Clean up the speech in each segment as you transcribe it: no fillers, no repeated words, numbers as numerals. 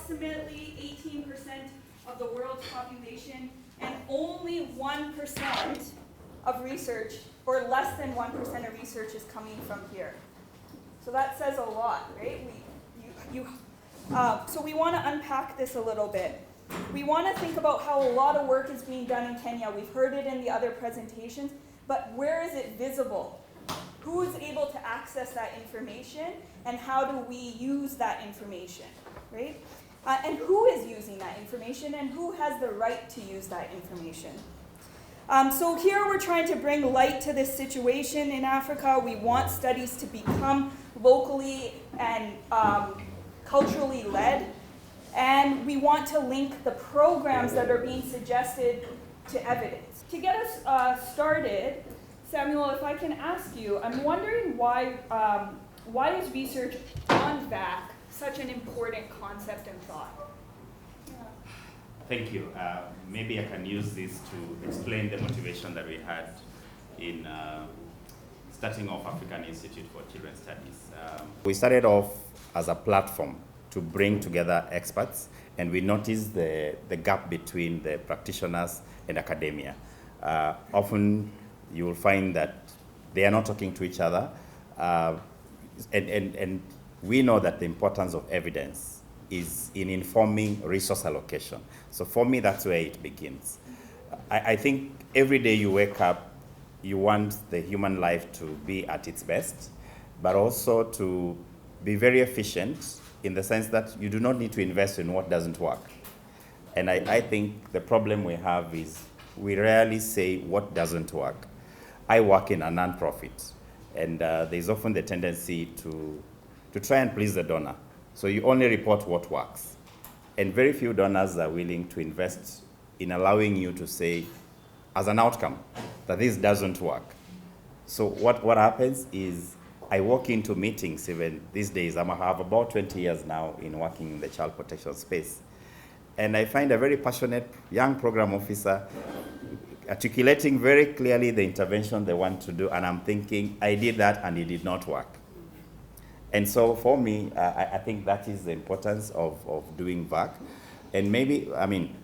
approximately 18% of the world's population, and only 1% of research, or less than 1% of research, is coming from here. So that says a lot, right? So we want to unpack this a little bit. We want to think about how a lot of work is being done in Kenya. We've heard it in the other presentations, but where is it visible? Who is able to access that information, and how do we use that information, right? And who is using that information, and who has the right to use that information? So here we're trying to bring light to this situation in Africa. We want studies to become locally and culturally led, and we want to link the programs that are being suggested to evidence. To get us started, Samuel, if I can ask you, I'm wondering why is research on VAC such an important concept and thought? Thank you. Maybe I can use this to explain the motivation that we had in starting off African Institute for Children's Studies. We started off as a platform to bring together experts, and we noticed the gap between the practitioners and academia. Often you will find that they are not talking to each other, and we know that the importance of evidence is in informing resource allocation. So for me, that's where it begins. I think every day you wake up, you want the human life to be at its best, but also to be very efficient in the sense that you do not need to invest in what doesn't work. And I think the problem we have is we rarely say what doesn't work. I work in a non-profit, and there's often the tendency to try and please the donor. So you only report what works. And very few donors are willing to invest in allowing you to say, as an outcome, that this doesn't work. So what happens is I walk into meetings even these days. I have about 20 years now in working in the child protection space. And I find a very passionate young program officer articulating very clearly the intervention they want to do, and I'm thinking, I did that and it did not work. And so for me, I think that is the importance of doing VAC. And maybe, I mean,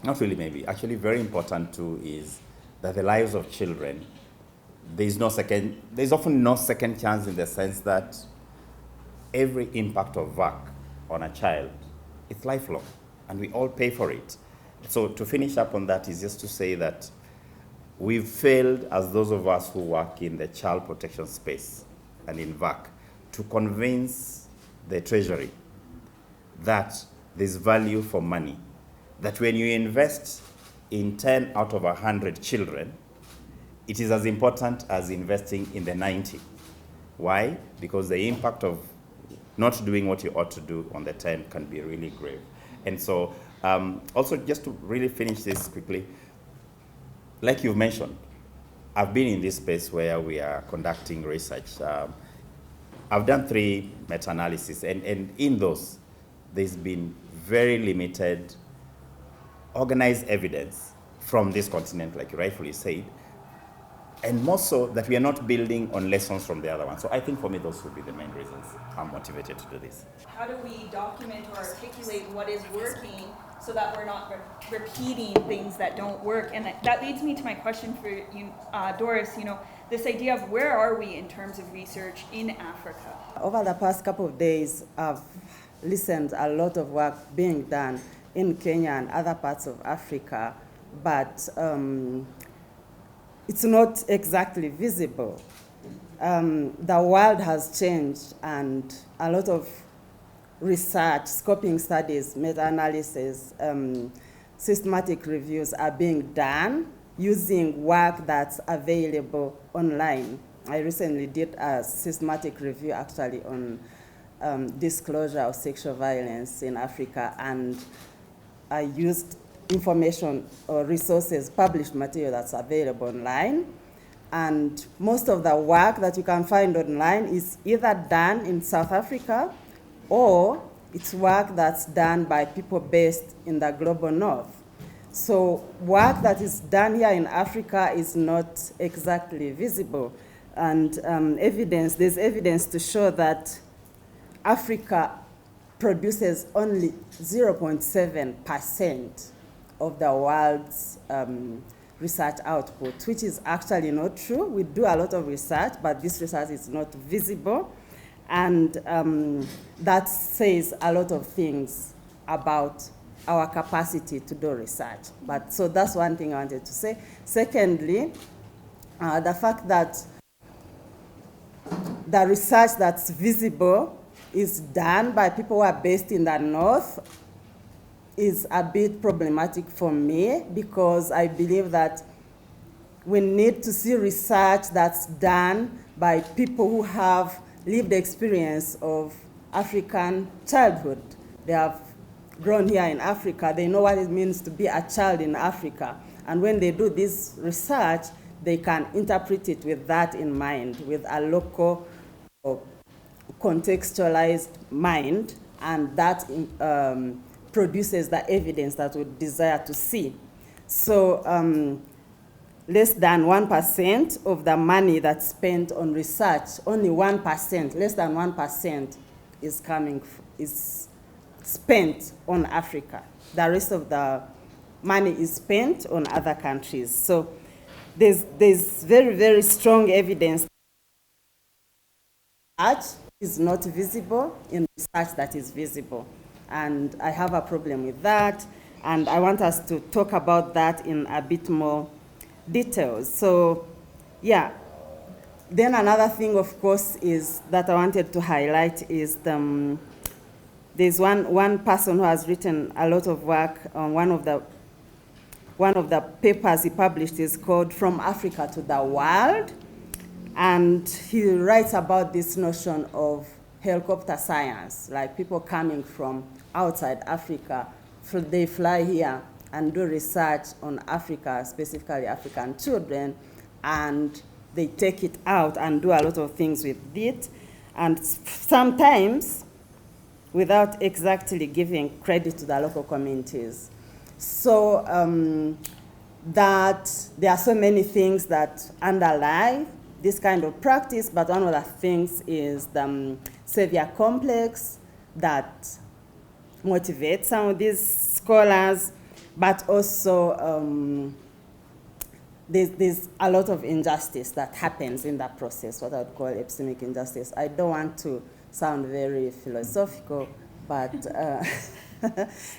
not really maybe, actually very important too is that the lives of children, there's often no second chance, in the sense that every impact of VAC on a child, it's lifelong, and we all pay for it. So to finish up on that is just to say that we've failed, as those of us who work in the child protection space and in VAC, to convince the Treasury that there's value for money, that when you invest in 10 out of 100 children, it is as important as investing in the 90. Why? Because the impact of not doing what you ought to do on the 10 can be really grave. And so also, just to really finish this quickly, like you've mentioned, I've been in this space where we are conducting research. I've done 3 meta-analyses, and in those, there's been very limited organized evidence from this continent, like you rightfully said, and more so that we are not building on lessons from the other one. So I think for me, those would be the main reasons I'm motivated to do this. How do we document or articulate what is working so that we're not repeating things that don't work? And that leads me to my question for you, Doris. You know, this idea of where are we in terms of research in Africa? Over the past couple of days, I've listened a lot of work being done in Kenya and other parts of Africa, but it's not exactly visible. The world has changed, and a lot of research, scoping studies, meta-analysis, systematic reviews are being done using work that's available online. I recently did a systematic review actually on disclosure of sexual violence in Africa, and I used information or resources, published material that's available online. And most of the work that you can find online is either done in South Africa or it's work that's done by people based in the global north. So work that is done here in Africa is not exactly visible. And there's evidence to show that Africa produces only 0.7% of the world's research output, which is actually not true. We do a lot of research, but this research is not visible. And that says a lot of things about our capacity to do research. But so that's one thing I wanted to say. Secondly, the fact that the research that's visible is done by people who are based in the north is a bit problematic for me, because I believe that we need to see research that's done by people who have lived experience of African childhood. They have grown here in Africa. They know what it means to be a child in Africa. And when they do this research, they can interpret it with that in mind, with a local or contextualized mind, and that produces the evidence that we desire to see. So less than 1% of the money that's spent on research, only 1%, less than 1% is spent on Africa. The rest of the money is spent on other countries. So there's very, very strong evidence that is not visible in research that is visible. And I have a problem with that. And I want us to talk about that in a bit more details. So, yeah. Then another thing, of course, is that I wanted to highlight is there's one person who has written a lot of work on one of the papers he published is called From Africa to the World. And he writes about this notion of helicopter science, like people coming from outside Africa, they fly here and do research on Africa, specifically African children, and they take it out and do a lot of things with it, and sometimes without exactly giving credit to the local communities. So that there are so many things that underlie this kind of practice, but one of the things is the savior complex that motivates some of these scholars, but also there's a lot of injustice that happens in that process, what I would call epistemic injustice. I don't want to sound very philosophical, but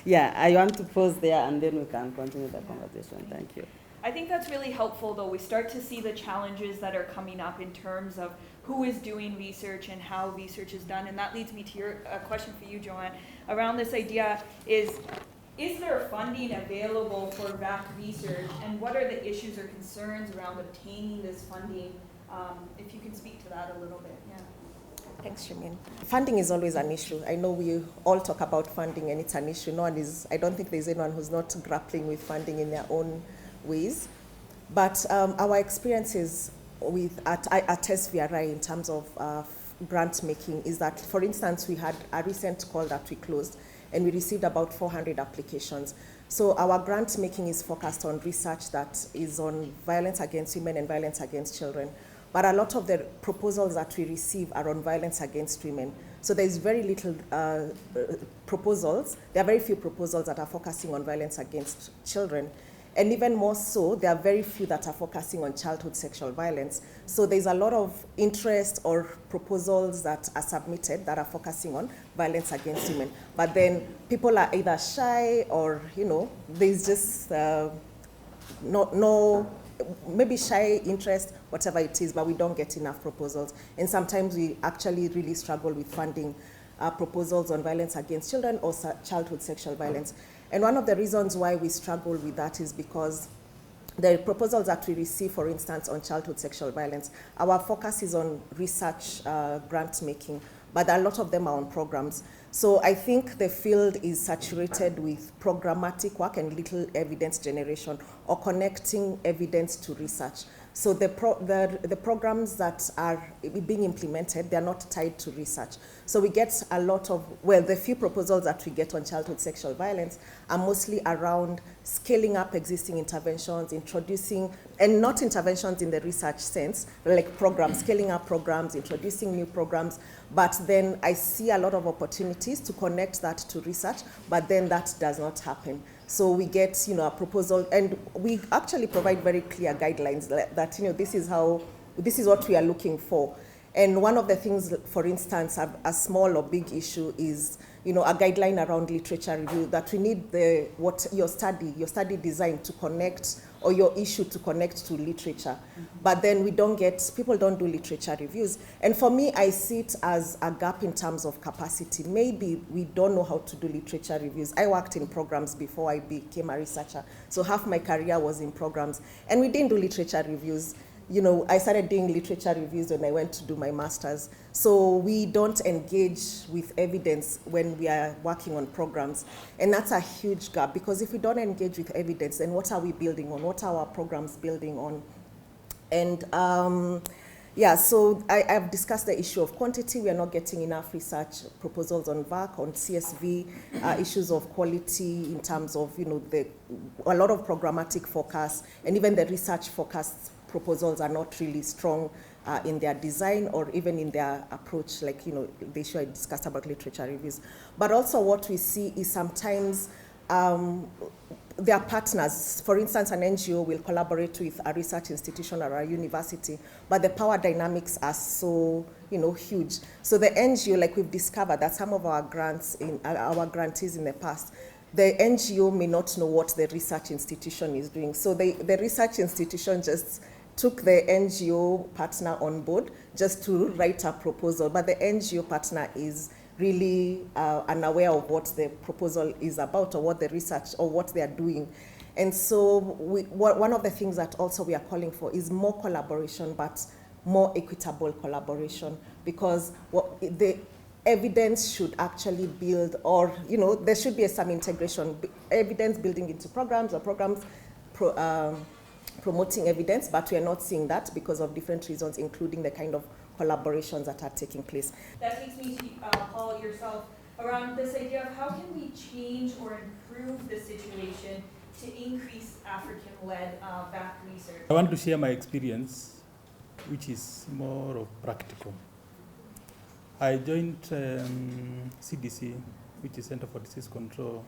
yeah, I want to pause there and then we can continue the conversation. Thank you. I think that's really helpful, though. We start to see the challenges that are coming up in terms of who is doing research and how research is done. And that leads me to your question for you, Joanne, around this idea is there funding available for VAC research, and what are the issues or concerns around obtaining this funding? If you can speak to that a little bit. Yeah. Thanks, Shimin. Funding is always an issue. I know we all talk about funding and it's an issue. I don't think there's anyone who's not grappling with funding in their own ways. But our experiences at SVRI in terms of grant making is that, for instance, we had a recent call that we closed and we received about 400 applications. So our grant making is focused on research that is on violence against women and violence against children. But a lot of the proposals that we receive are on violence against women. So there's very little proposals. There are very few proposals that are focusing on violence against children. And even more so, there are very few that are focusing on childhood sexual violence. So there's a lot of interest or proposals that are submitted that are focusing on violence against women. But then people are either shy or, there's just no maybe shy interest, whatever it is, but we don't get enough proposals. And sometimes we actually really struggle with funding proposals on violence against children or childhood sexual violence. And one of the reasons why we struggle with that is because the proposals that we receive, for instance, on childhood sexual violence, our focus is on research grant making, but a lot of them are on programs. So I think the field is saturated with programmatic work and little evidence generation or connecting evidence to research. So the programs that are being implemented, they're not tied to research. So we get a lot of, well, the few proposals that we get on childhood sexual violence are mostly around scaling up existing interventions, introducing, and not interventions in the research sense, like programs, scaling up programs, introducing new programs, but then I see a lot of opportunities to connect that to research, but then that does not happen. So we get, a proposal, and we actually provide very clear guidelines that this is what we are looking for. And one of the things, for instance, a small or big issue is, a guideline around literature review, that we need your study design to connect, or your issue to connect to literature. But then people don't do literature reviews. And for me, I see it as a gap in terms of capacity. Maybe we don't know how to do literature reviews. I worked in programs before I became a researcher. So half my career was in programs. And we didn't do literature reviews. I started doing literature reviews when I went to do my master's. So we don't engage with evidence when we are working on programs. And that's a huge gap, because if we don't engage with evidence, then what are we building on? What are our programs building on? And so I've discussed the issue of quantity. We are not getting enough research proposals on VAC, on CSV, issues of quality in terms of, a lot of programmatic forecasts, and even the research forecasts proposals are not really strong in their design or even in their approach, like, the issue I discussed about literature reviews. But also what we see is sometimes their partners, for instance, an NGO will collaborate with a research institution or a university, but the power dynamics are so, huge. So the NGO, like we've discovered that some of our our grantees in the past, the NGO may not know what the research institution is doing. So the research institution just took the NGO partner on board just to write a proposal, but the NGO partner is really unaware of what the proposal is about, or what the research, or what they are doing. And so one of the things that also we are calling for is more collaboration, but more equitable collaboration, because the evidence should actually build, or there should be some integration, evidence building into programs, or programs promoting evidence, but we are not seeing that because of different reasons, including the kind of collaborations that are taking place. That takes me to Paul, yourself, around this idea of how can we change or improve the situation to increase African-led back research? I want to share my experience, which is more of practical. I joined CDC, which is Center for Disease Control,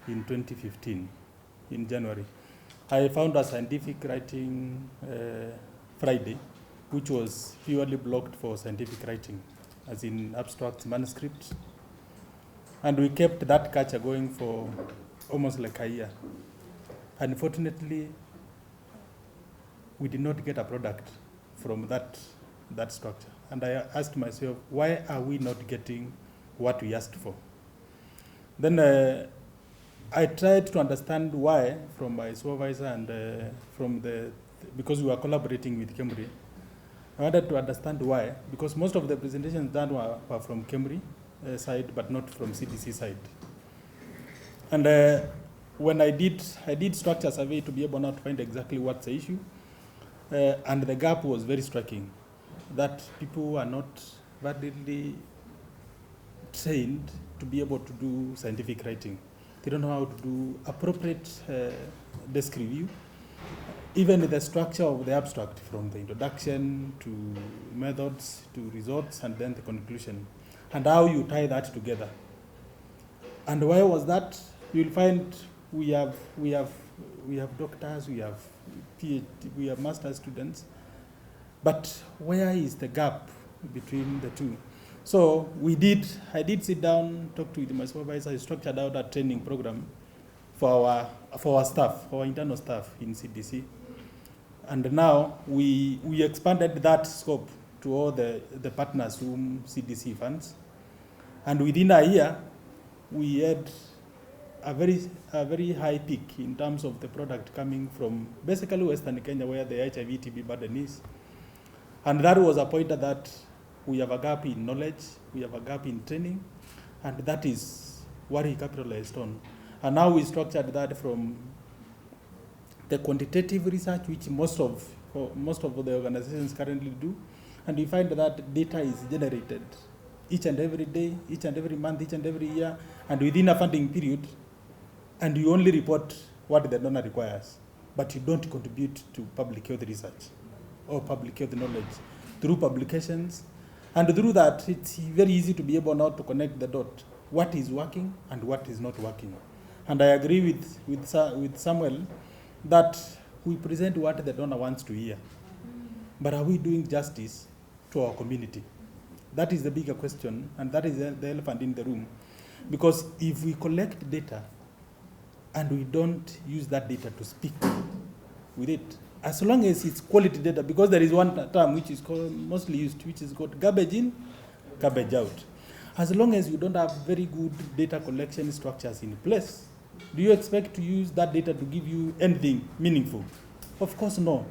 in 2015, in January. I found a scientific writing Friday, which was purely blocked for scientific writing, as in abstracts, manuscripts. And we kept that culture going for almost like a year. Unfortunately, we did not get a product from that structure. And I asked myself, why are we not getting what we asked for? Then I tried to understand why from my supervisor and because we were collaborating with Kemri. I wanted to understand why, because most of the presentations done were from Kemri side, but not from CDC side. And when I did structure survey to be able now to find exactly what's the issue, and the gap was very striking, that people are not validly trained to be able to do scientific writing. They don't know how to do appropriate desk review, even the structure of the abstract, from the introduction to methods to results and then the conclusion, and how you tie that together. And why was that? You'll find we have doctors, we have PhD, we have master's students, but where is the gap between the two? So I did sit down, talk to my supervisor. I structured out a training program for our staff, for our internal staff in CDC. And now we expanded that scope to all the partners whom CDC funds. And within a year, we had a very high peak in terms of the product coming from basically Western Kenya, where the HIV/TB burden is. And that was a pointer that we have a gap in knowledge, we have a gap in training, and that is what he capitalized on. And now we structured that from the quantitative research, which most of most of the organizations currently do. And you find that data is generated each and every day, each and every month, each and every year, and within a funding period, and you only report what the donor requires, but you don't contribute to public health research or public health knowledge through publications. And through that, it's very easy to be able now to connect the dot, what is working and what is not working. And I agree with Samuel that we present what the donor wants to hear. But are we doing justice to our community? That is the bigger question, and that is the elephant in the room. Because if we collect data and we don't use that data to speak with it, as long as it's quality data, because there is one term which is mostly used, which is called garbage in, garbage out. As long as you don't have very good data collection structures in place, do you expect to use that data to give you anything meaningful? Of course, no.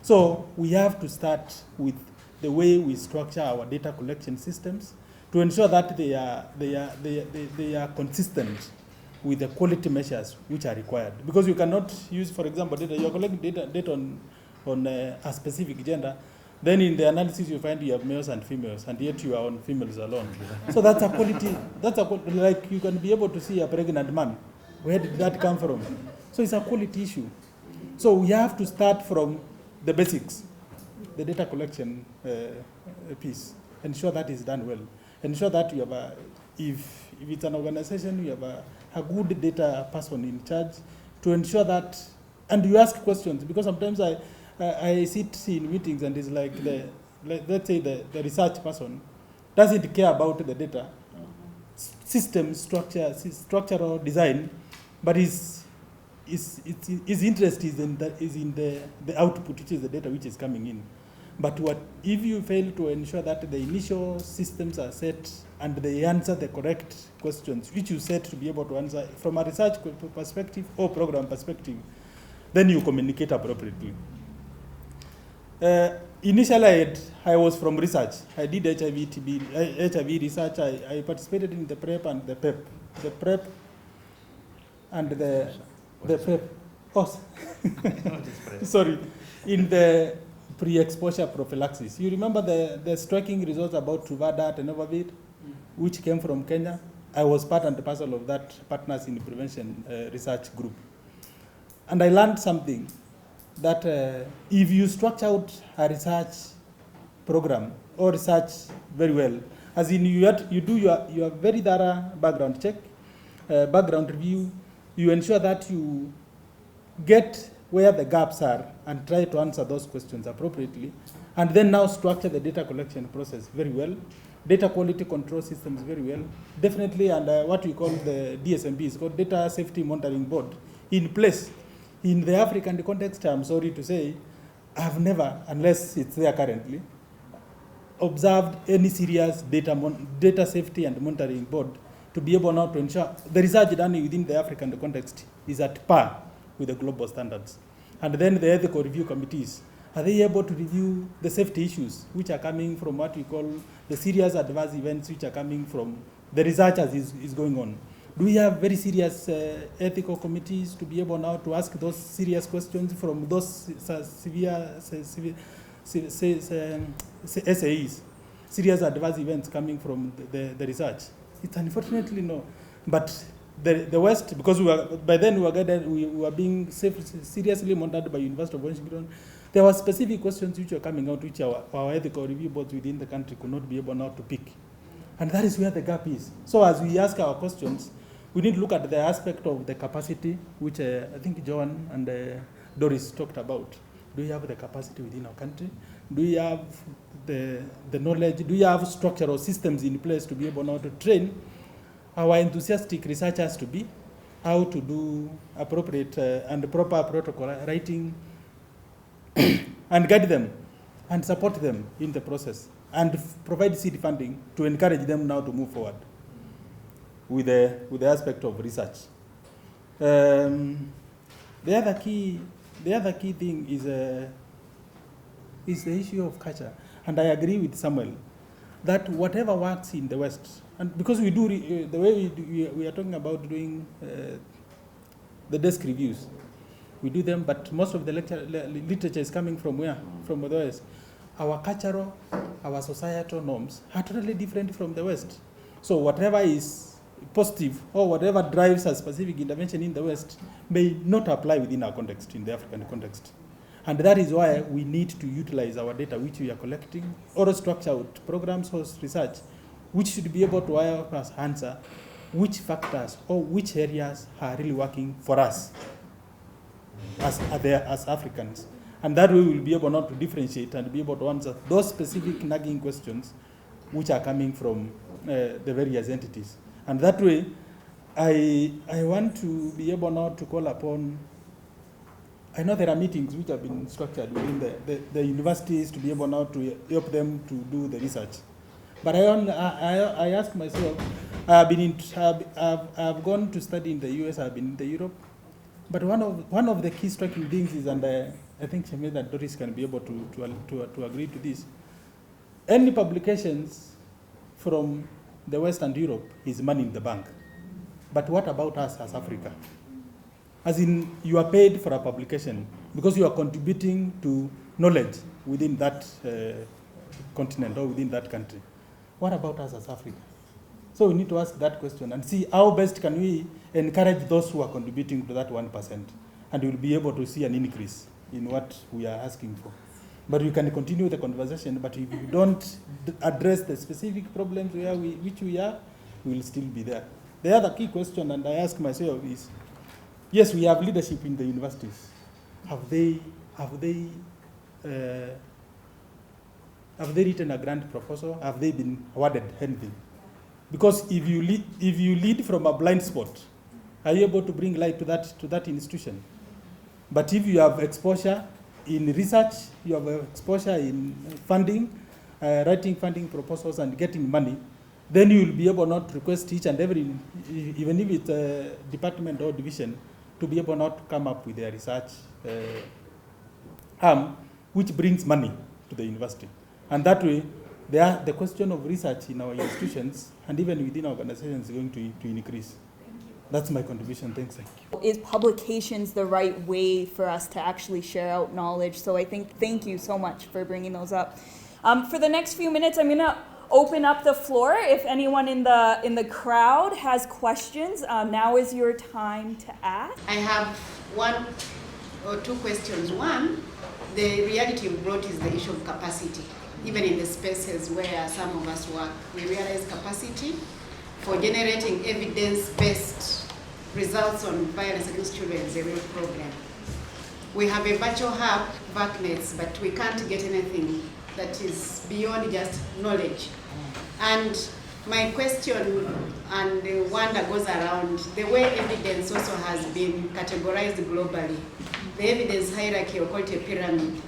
So we have to start with the way we structure our data collection systems to ensure that they are consistent with the quality measures which are required. Because you cannot use, for example, data, you're collecting data on a specific gender, then in the analysis you find you have males and females, and yet you are on females alone. So that's a quality, like you can be able to see a pregnant man. Where did that come from? So it's a quality issue. So we have to start from the basics, the data collection piece. Ensure that is done well. Ensure that you have if it's an organization, you have a good data person in charge to ensure that, and you ask questions, because sometimes I sit in meetings and it's like, let's say the research person doesn't care about the data, system, structural design, but his interest is in the output, which is the data which is coming in. But if you fail to ensure that the initial systems are set and they answer the correct questions, which you set to be able to answer from a research perspective or program perspective, then you communicate appropriately. Initially, I was from research. I did HIV research. I participated in the PrEP and the PEP. The PrEP and the PEP. Oh, sorry. In the pre-exposure prophylaxis. You remember the striking results about Truvada and Tenofovir, which came from Kenya? I was part and parcel of that Partners in Prevention research group. And I learned something, that if you structure out a research program or research very well, as in you do your very thorough background check, background review, you ensure that you get where the gaps are and try to answer those questions appropriately, and then now structure the data collection process very well, data quality control systems very well, definitely, and what we call the DSMB is called Data Safety Monitoring Board in place. In the African context, I'm sorry to say, I've never, unless it's there currently, observed any serious data safety and monitoring board to be able now to ensure the research done within the African context is at par with the global standards. And then the ethical review committees, are they able to review the safety issues which are coming from what we call the serious adverse events which are coming from the research as is going on? Do we have very serious ethical committees to be able now to ask those serious questions from those severe SAEs, serious adverse events coming from the research? It's unfortunately no. But the West, because by then we were being seriously monitored by University of Washington, there were specific questions which were coming out which our ethical review boards within the country could not be able now to pick. And that is where the gap is. So as we ask our questions, we need to look at the aspect of the capacity, which I think John and Doris talked about. Do we have the capacity within our country? Do we have the knowledge? Do we have structural systems in place to be able now to train our enthusiastic researchers to be, how to do appropriate and proper protocol writing, and guide them and support them in the process, and provide seed funding to encourage them now to move forward with the aspect of research. The other key thing is the issue of culture, and I agree with Samuel that whatever works in the West, and because we do the way we are talking about doing the desk reviews, We do them, but most of the literature is coming from where? From the West. Our cultural, our societal norms are totally different from the West. So whatever is positive or whatever drives a specific intervention in the West may not apply within our context, in the African context. And that is why we need to utilize our data which we are collecting or structure out programs or research which should be able to help us answer which factors or which areas are really working for us as Africans. And that way we'll be able not to differentiate and be able to answer those specific nagging questions which are coming from the various entities. And that way, I want to be able now to call upon, I know there are meetings which have been structured within the universities to be able now to help them to do the research. But I ask myself, I've gone to study in the US, I've been in Europe, but one of the key striking things is, and I think Shemed and Doris can be able to agree to this, any publications from the West and Europe is money in the bank. But what about us as Africa? As in, you are paid for a publication because you are contributing to knowledge within that continent or within that country. What about us as Africa? So we need to ask that question and see how best can we encourage those who are contributing to that 1%, and we'll be able to see an increase in what we are asking for. But we can continue the conversation, but if you don't address the specific problems which we are, we will still be there. The other key question, and I ask myself, is, yes, we have leadership in the universities. Have they written a grant proposal? Have they been awarded anything? Because if you lead from a blind spot, are you able to bring light to that institution? But if you have exposure in research, you have exposure in funding, writing funding proposals and getting money, then you will be able not to request each and every, even if it's a department or division, to be able not to come up with their research arm, which brings money to the university. And that way, the question of research in our institutions and even within our organizations is going to increase. That's my contribution. Thanks. Is publications the right way for us to actually share out knowledge? So I think, thank you so much for bringing those up. For the next few minutes, I'm going to open up the floor. If anyone in the crowd has questions, now is your time to ask. I have one or two questions. One, the reality you brought is the issue of capacity. Even in the spaces where some of us work, we realize capacity for generating evidence-based results on violence against children is a real problem. We have a virtual hub, VACNets, but we can't get anything that is beyond just knowledge. And my question and the one that goes around, the way evidence also has been categorized globally, the evidence hierarchy or quality pyramid,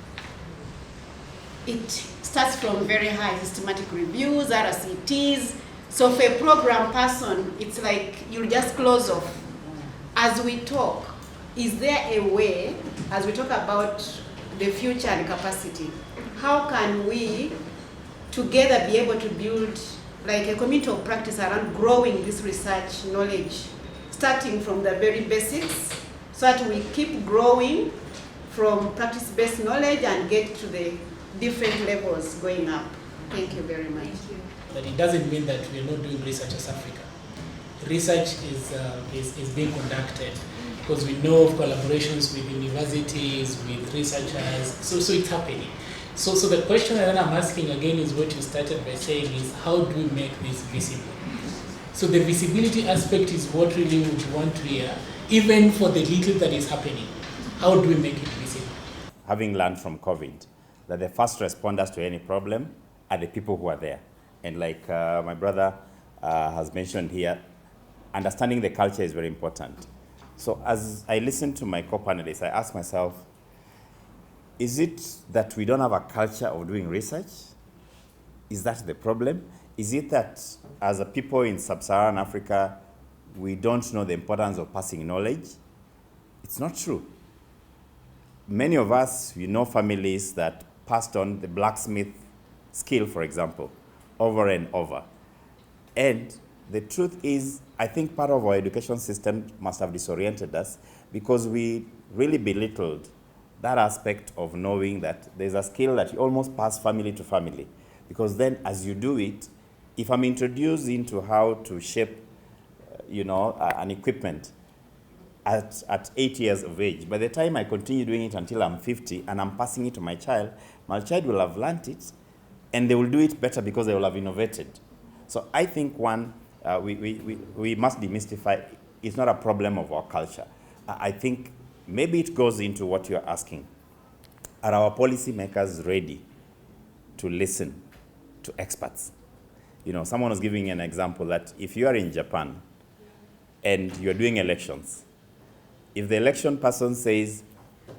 it starts from very high systematic reviews, RCTs. So for a program person, it's like you'll just close off. As we talk, is there a way, as we talk about the future and capacity, how can we together be able to build like a community of practice around growing this research knowledge, starting from the very basics, so that we keep growing from practice-based knowledge and get to the different levels going up. Thank you very much. But it doesn't mean that we are not doing research as Africa. Research is being conducted because we know of collaborations with universities, with researchers, so it's happening. So the question that I'm asking again is what you started by saying is, how do we make this visible? So the visibility aspect is what really we want to hear, even for the little that is happening. How do we make it visible? Having learned from COVID that the first responders to any problem are the people who are there. And like my brother has mentioned here, understanding the culture is very important. So as I listen to my co-panelists, I ask myself, is it that we don't have a culture of doing research? Is that the problem? Is it that as a people in sub-Saharan Africa, we don't know the importance of passing knowledge? It's not true. Many of us, we know families that passed on the blacksmith skill, for example, over and over. And the truth is, I think part of our education system must have disoriented us because we really belittled that aspect of knowing that there's a skill that you almost pass family to family. Because then as you do it, if I'm introduced into how to shape, an equipment at 8 years of age, by the time I continue doing it until I'm 50 and I'm passing it to my child will have learnt it and they will do it better because they will have innovated. So I think we must demystify, it's not a problem of our culture. I think maybe it goes into what you're asking. Are our policymakers ready to listen to experts? Someone was giving an example that if you are in Japan and you're doing elections, if the election person says,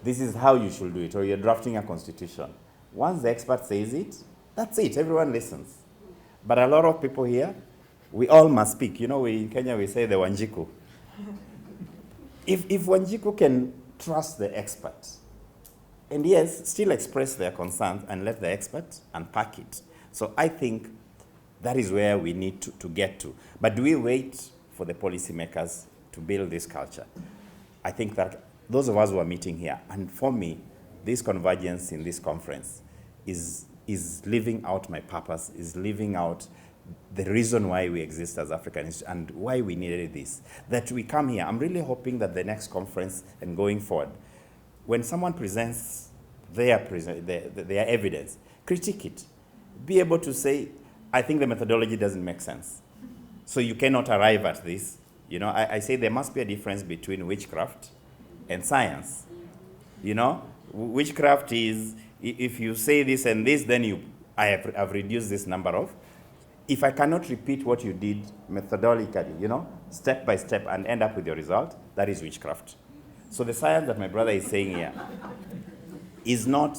this is how you should do it, or you're drafting a constitution, once the expert says it, that's it, everyone listens. But a lot of people here, we all must speak. In Kenya we say the Wanjiku. If Wanjiku can trust the expert, and yes, still express their concerns and let the expert unpack it. So I think that is where we need to get to. But do we wait for the policymakers to build this culture? I think that those of us who are meeting here, and for me, this convergence in this conference is living out my purpose, is living out the reason why we exist as Africans and why we needed this. That we come here, I'm really hoping that the next conference and going forward, when someone presents their evidence, critique it. Be able to say, I think the methodology doesn't make sense. So you cannot arrive at this. I say there must be a difference between witchcraft and science. Witchcraft is, if you say this and this, then I've reduced this number of. If I cannot repeat what you did methodologically, step by step and end up with your result, that is witchcraft. So the science that my brother is saying here is not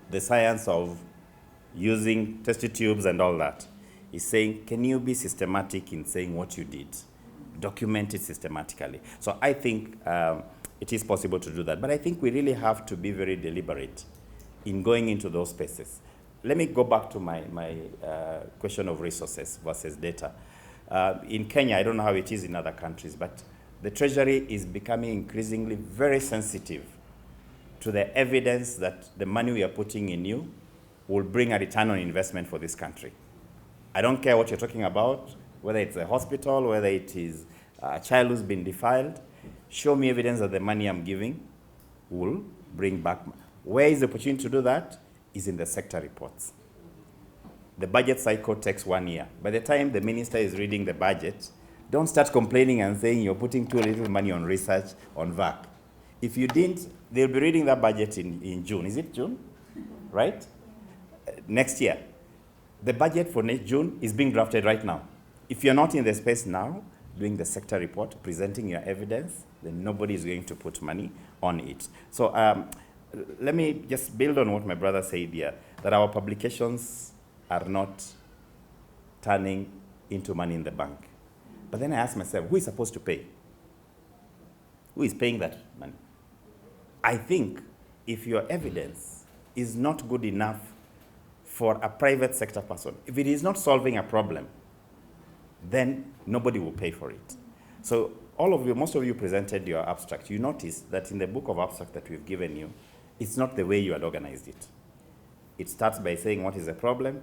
the science of using test tubes and all that. He's saying, can you be systematic in saying what you did? Document it systematically. So I think it is possible to do that. But I think we really have to be very deliberate in going into those spaces. Let me go back to my question of resources versus data. In Kenya, I don't know how it is in other countries, but the Treasury is becoming increasingly very sensitive to the evidence that the money we are putting in you will bring a return on investment for this country. I don't care what you're talking about, whether it's a hospital, whether it is a child who's been defiled. Show me evidence that the money I'm giving will bring back. Where is the opportunity to do that? Is in the sector reports. The budget cycle takes 1 year. By the time the minister is reading the budget, don't start complaining and saying you're putting too little money on research, on VAC. If you didn't, they'll be reading that budget in June. Is it June? Right? Next year. The budget for next June is being drafted right now. If you're not in the space now, doing the sector report, presenting your evidence, then nobody is going to put money on it. So let me just build on what my brother said here, that our publications are not turning into money in the bank. But then I ask myself, who is supposed to pay? Who is paying that money? I think if your evidence is not good enough for a private sector person, if it is not solving a problem, then nobody will pay for it. So all of you, most of you presented your abstract. You notice that in the book of abstract that we've given you, it's not the way you had organized it. It starts by saying what is the problem,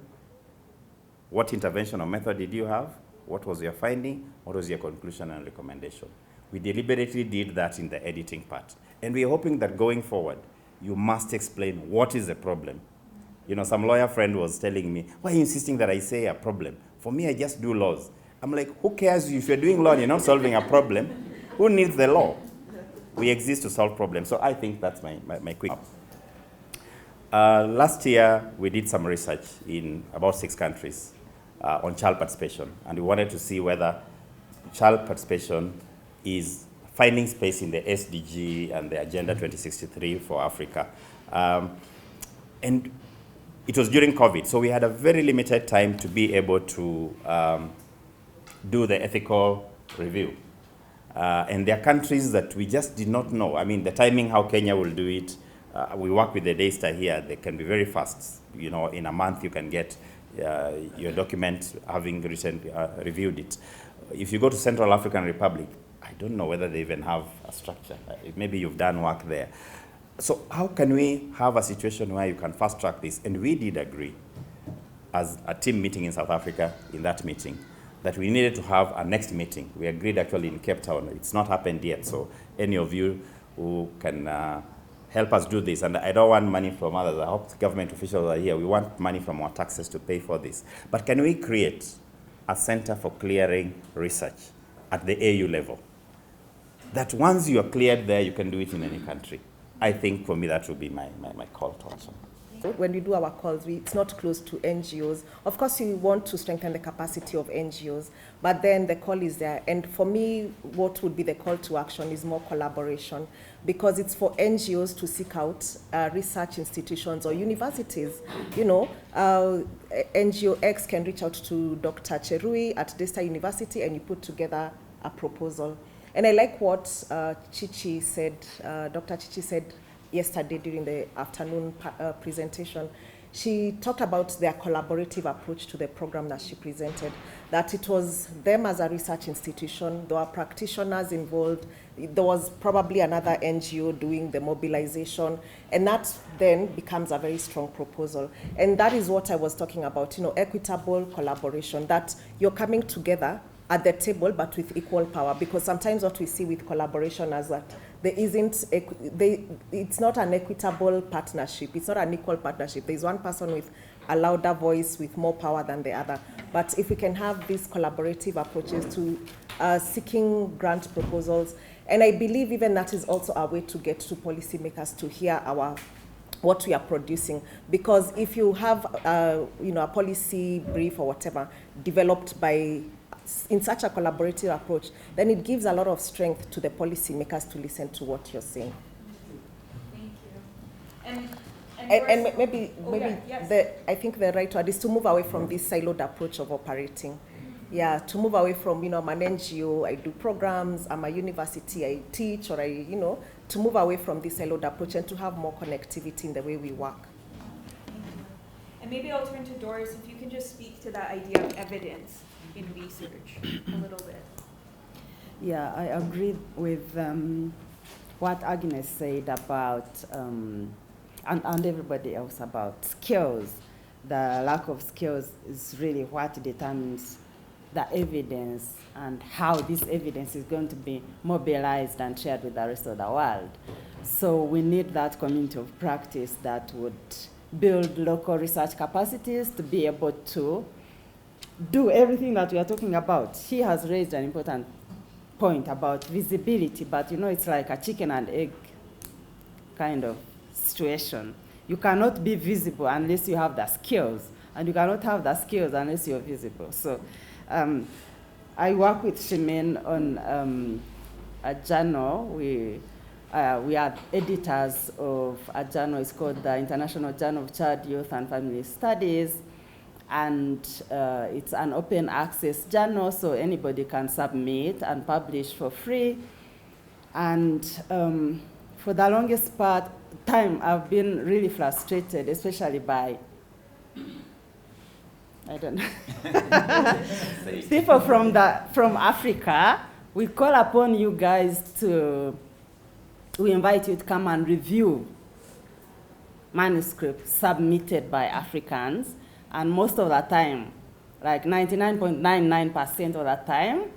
what intervention or method did you have, what was your finding, what was your conclusion and recommendation. We deliberately did that in the editing part. And we're hoping that going forward, you must explain what is the problem. Some lawyer friend was telling me, why are you insisting that I say a problem? For me, I just do laws. I'm like, who cares if you're doing law and you're not solving a problem? Who needs the law? We exist to solve problems. So I think that's my quick. Last year, we did some research in about 6 countries on child participation. And we wanted to see whether child participation is finding space in the SDG and the Agenda 2063 for Africa. And it was during COVID, so we had a very limited time to be able to do the ethical review. And there are countries that we just did not know. I mean, the timing, how Kenya will do it, we work with the Daystar here, they can be very fast. In a month you can get your document having reviewed it. If you go to Central African Republic, I don't know whether they even have a structure. Maybe you've done work there. So how can we have a situation where you can fast track this? And we did agree, as a team meeting in South Africa, in that meeting, that we needed to have a next meeting. We agreed actually in Cape Town. It's not happened yet, so any of you who can help us do this, and I don't want money from others. I hope government officials are here. We want money from our taxes to pay for this. But can we create a center for clearing research at the AU level? That once you are cleared there, you can do it in any country. I think for me that would be my call to action. When we do our calls, it's not close to NGOs. Of course, we want to strengthen the capacity of NGOs, but then the call is there. And for me, what would be the call to action is more collaboration, because it's for NGOs to seek out research institutions or universities. You know, NGO X can reach out to Dr. Cherui at Desta University, and you put together a proposal. And I like what Chichi said, Dr. Chichi said yesterday during the afternoon presentation. She talked about their collaborative approach to the program that she presented, that it was them as a research institution, there were practitioners involved, there was probably another NGO doing the mobilization, and that then becomes a very strong proposal. And that is what I was talking about, you know, equitable collaboration, that you're coming together at the table, but with equal power, because sometimes what we see with collaboration is that there isn't, it's not an equitable partnership, it's not an equal partnership. There's one person with a louder voice, with more power than the other. But if we can have these collaborative approaches to seeking grant proposals, and I believe even that is also a way to get to policymakers to hear what we are producing, because if you have you know, a policy brief or whatever developed in such a collaborative approach, then it gives a lot of strength to the policymakers to listen to what you're saying. Thank you. And maybe yes. I think the right word is to move away from this siloed approach of operating. Yeah, to move away from, you know, I'm an NGO, I do programs, I'm a university, I teach, or you know, to move away from this siloed approach and to have more connectivity in the way we work. And maybe I'll turn to Doris, if you can just speak to that idea of evidence in research a little bit. Yeah, I agree with what Agnes said about, and everybody else about skills. The lack of skills is really what determines the evidence and how this evidence is going to be mobilized and shared with the rest of the world. So we need that community of practice that would build local research capacities to be able to do everything that we are talking about. She has raised an important point about visibility, but you know, it's like a chicken and egg kind of situation. You cannot be visible unless you have the skills, and you cannot have the skills unless you're visible. So I work with Shimin on a journal. We are editors of a journal. It's called the International Journal of Child, Youth and Family Studies. And it's an open access journal, so anybody can submit and publish for free. And for the longest time, I've been really frustrated, especially by, I don't know, people from Africa. We call upon you guys we invite you to come and review manuscripts submitted by Africans. And most of the time, like 99.99% of the time,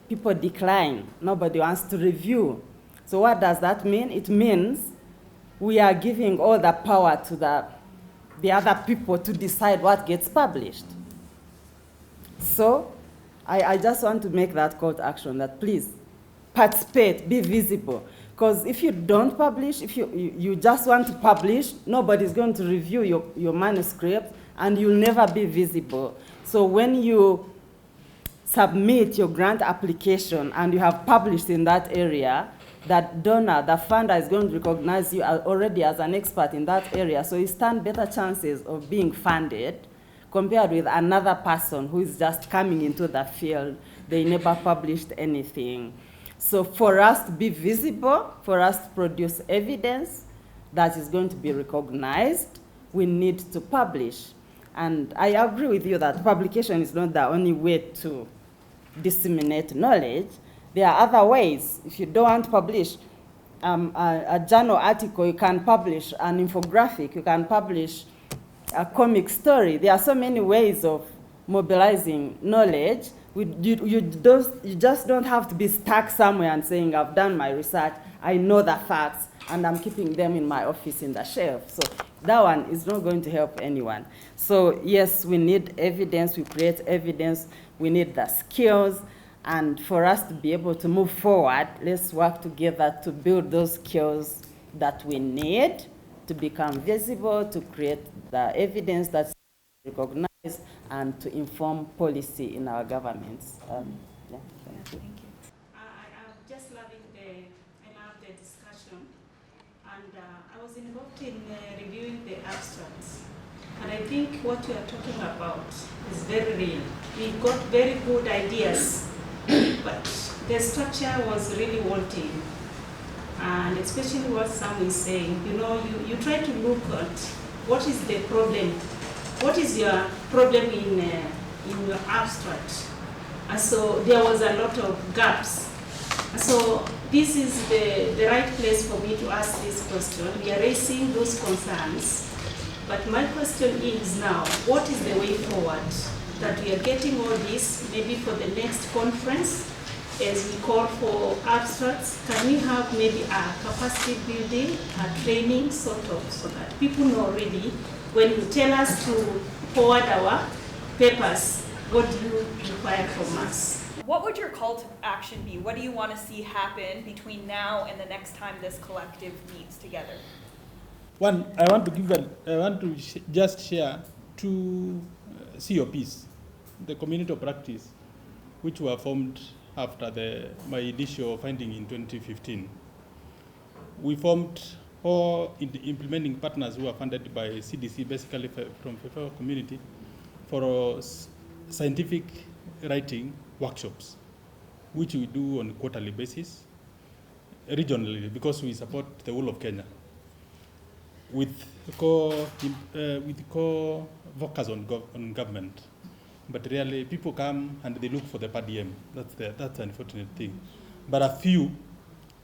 people decline. Nobody wants to review. So what does that mean? It means we are giving all the power to the other people to decide what gets published. So I just want to make that call to action, that please participate, be visible. Because if you don't publish, if you just want to publish, nobody's going to review your manuscript, and you'll never be visible. So when you submit your grant application and you have published in that area, that donor, the funder, is going to recognize you already as an expert in that area. So you stand better chances of being funded compared with another person who is just coming into the field. They never published anything. So for us to be visible, for us to produce evidence that is going to be recognized, we need to publish. And I agree with you that publication is not the only way to disseminate knowledge. There are other ways. If you don't want to publish a journal article, you can publish an infographic, you can publish a comic story. There are so many ways of mobilizing knowledge. You just don't have to be stuck somewhere and saying, I've done my research, I know the facts, and I'm keeping them in my office in the shelf. So that one is not going to help anyone. So yes, we need evidence, we create evidence, we need the skills, and for us to be able to move forward, let's work together to build those skills that we need to become visible, to create the evidence that's recognized, and to inform policy in our governments. Yeah, thank you. Thank you. I'm just loving I love the discussion, and I was involved in reviewing the abstracts, and I think what you are talking about is very real. We got very good ideas, but the structure was really wanting, and especially what Sam is saying, you try to look at what is the problem, what is your problem in your abstract. And so there was a lot of gaps. So this is the right place for me to ask this question. We are raising those concerns, but my question is now, what is the way forward? That we are getting all this, maybe for the next conference, as we call for abstracts, can we have maybe a capacity building, a training sort of, so that people know already when you tell us to forward our papers, what do you require from us? What would your call to action be? What do you want to see happen between now and the next time this collective meets together? One, I want to just share two COPs, the community of practice, which were formed after my initial finding in 2015. We formed four implementing partners who are funded by CDC, basically from the community, for scientific writing workshops, which we do on a quarterly basis, regionally, because we support the whole of Kenya, with core focus on government. But really, people come and they look for the per diem. That's the unfortunate thing. But a few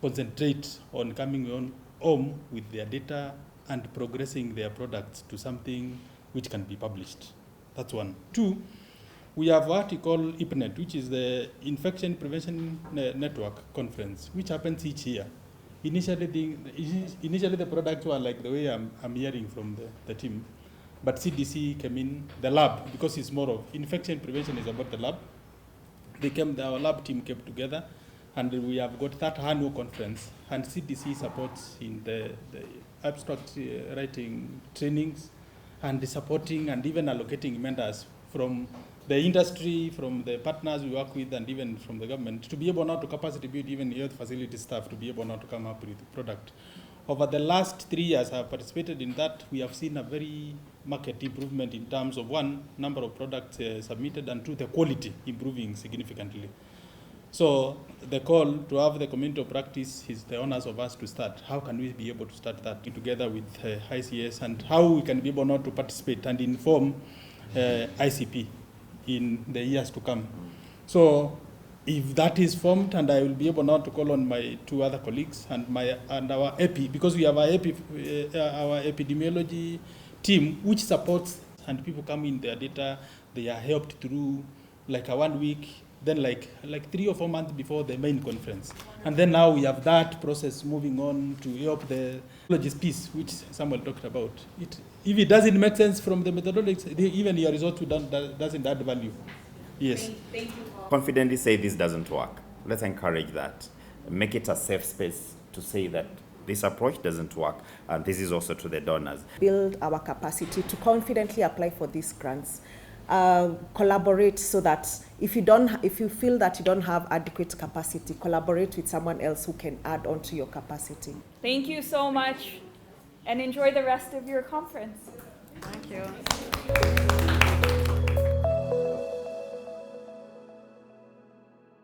concentrate on coming home with their data and progressing their products to something which can be published. That's one. Two, we have what we call IPNET, which is the Infection Prevention Network Conference, which happens each year. Initially, the products were like the way I'm hearing from the team. But CDC came in, the lab, because it's more of infection prevention is about the lab. Our lab team came together, and we have got that annual conference, and CDC supports in the abstract writing trainings, and supporting and even allocating mentors from the industry, from the partners we work with, and even from the government, to be able now to capacity build even health facility staff to be able now to come up with the product. Over the last 3 years I have participated in that. We have seen a very market improvement in terms of, one, number of products submitted, and two, the quality improving significantly. So the call to have the community of practice is the honors of us to start. How can we be able to start that together with ICS, and how we can be able now to participate and inform ICCP in the years to come. So if that is formed, and I will be able now to call on my two other colleagues and our EPI, because we have our epidemiology team, which supports, and people come in their data, they are helped through like a 1 week, then like 3 or 4 months before the main conference. And then now we have that process moving on to help the methodologies piece, which Samuel talked about. If it doesn't make sense from the methodologies, even your results doesn't add value. Yes. Thank you. Confidently say this doesn't work. Let's encourage that. Make it a safe space to say that this approach doesn't work, and this is also to the donors. Build our capacity to confidently apply for these grants. Collaborate so that if you feel that you don't have adequate capacity, collaborate with someone else who can add on to your capacity. Thank you so much, and enjoy the rest of your conference. Thank you.